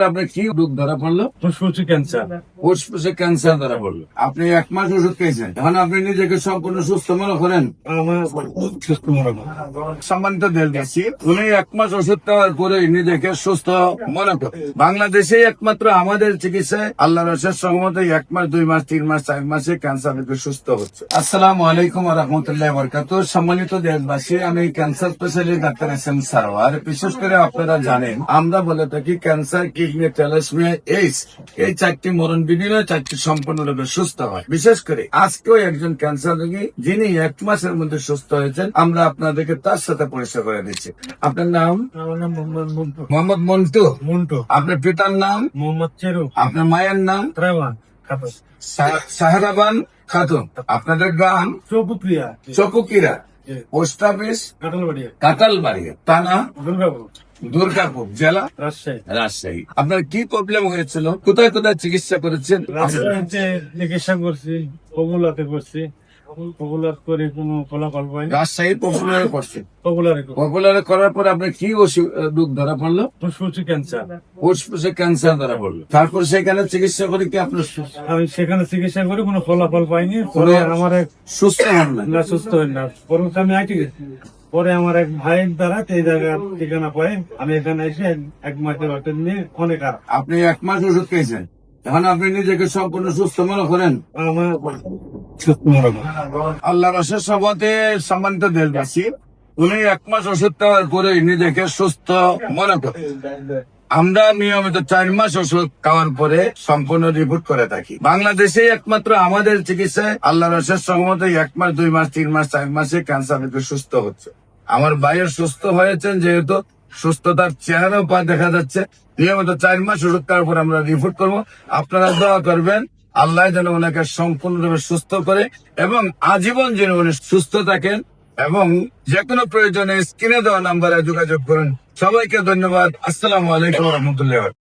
আপনার কি রোগ ধরা পড়লো? ফুসফুসে ক্যান্সার। ফুসফুসে ক্যান্সার ধরা পড়লো। আপনি 1 মাস ওষুধ খেয়েছেন, এখন আপনি নিজেকে সম্পূর্ণ সুস্থ মনে করেন? আমার সুস্থ মনে হয়। সম্মানিত দেশবাসী, উনি 1 মাস ওষুধ খাওয়ার পরে নিজেকে সুস্থ মনে করেন। বাংলাদেশে একমাত্র আমাদের চিকিৎসায় আল্লাহর অশেষ রহমতে 1 মাস, 2 মাস, 3 মাস, 4 মাসে ক্যান্সার রোগী সুস্থ হচ্ছে। আসসালামু আলাইকুম ওয়া রাহমাতুল্লাহি ওয়া বারাকাতুহু। সম্মানিত দেশবাসী, আমি cancer specialist doctor SM. Sarwar. বিশেষ করে আপনারা জানেন, আমরা বলে থাকি ক্যান্সার, কিডনি, থ্যালাসেমিয়া, এইডস, এই 4টি মরণ বিধি নয়, 4টি সম্পূর্ণরূপে সুস্থ হয়। বিশেষ করে আজকেও একজন ক্যান্সার রোগী যিনি 1 মাসের মধ্যে সুস্থ হয়েছেন, আমরা আপনাদেরকে তার সাথে পরিচয় করে দিচ্ছি। আপনার নাম? আমার নাম মোহাম্মদ মন্টু। মোহাম্মদ মন্টু। মন্টু। আপনার পিতার নাম? মোহাম্মদ চেরু। আপনার মায়ের নাম? ত্রাবান খাতুন। সাহারাবান খাতুন। আপনাদের গ্রাম? চৌপুক্রিয়া। চকুকিরা। Post office? কাটালবাড়ি। কাতালবাড়ি। থানা? দুর্গাপুর। দুর্গাপুর। জেলা? রাজশাহী। রাজশাহী। আপনার কি প্রবলেম হয়েছিল? কোথায় কোথায় চিকিৎসা করেছেন? রাজশাহীতে চিকিৎসা করছি, পপুলাতে করছি। পপুলার করে কোনো ফলাফল পাইনি। রাজশাহী পপুলারে করছেন। পপুলারে পপুলারে করার পর আপনার কি রোগ ধরা পড়লো? ফুসফুসে ক্যান্সার। ফুসফুসে ক্যান্সার ধরা পড়লো। তারপর সেখানে চিকিৎসা করে কি আপনার আমি সেখানে চিকিৎসা করে কোনো ফলাফল পাইনি। পরে আমার এক সুস্থ হন না? না, সুস্থ হই না। পরে আমি আইটি গেছি। পরে আমার এক ভাইয়ের দ্বারা এই জায়গার ঠিকানা পাই, আমি এখানে এসে 1 মাসের বাচ্চা নিয়ে অনেক আর আপনি 1 মাস ওষুধ খেয়েছেন, এখন আপনি নিজেকে সম্পূর্ণ সুস্থ মনে করেন? আমার সুস্থ মনে হয়। আল্লাহর অশেষ রহমতে সম্মানিত দেশবাসী, উনি 1 মাস ওষুধ খাওয়ার পরে নিজেকে সুস্থ মনে করেন। আমরা নিয়মিত 4 মাস ওষুধ খাওয়ার পরে সম্পূর্ণ রিপোর্ট করে থাকি। বাংলাদেশে একমাত্র আমাদের চিকিৎসায় আল্লাহর অশেষ রহমতে 1 মাস, 2 মাস, 3 মাস, 4 মাসে ক্যান্সার রোগী সুস্থ হচ্ছে। আমার ভাইয়ের সুস্থ হয়েছেন, যেহেতু সুস্থতার চেহারাও দেখা যাচ্ছে। নিয়মিত 4 মাস ওষুধ খাওয়ার পর আমরা রিপোর্ট করব। আপনারা দোয়া করবেন আল্লাহ যেন ওনাকে সম্পূর্ণরূপে সুস্থ করে এবং আজীবন যেন উনি সুস্থ থাকেন, এবং যে কোনো প্রয়োজনে স্ক্রিনে দেওয়া নাম্বারে যোগাযোগ করুন। সবাইকে ধন্যবাদ। আসসালামু আলাইকুম ওয়া রাহমাতুল্লাহি ওয়া বারাকাতুহু।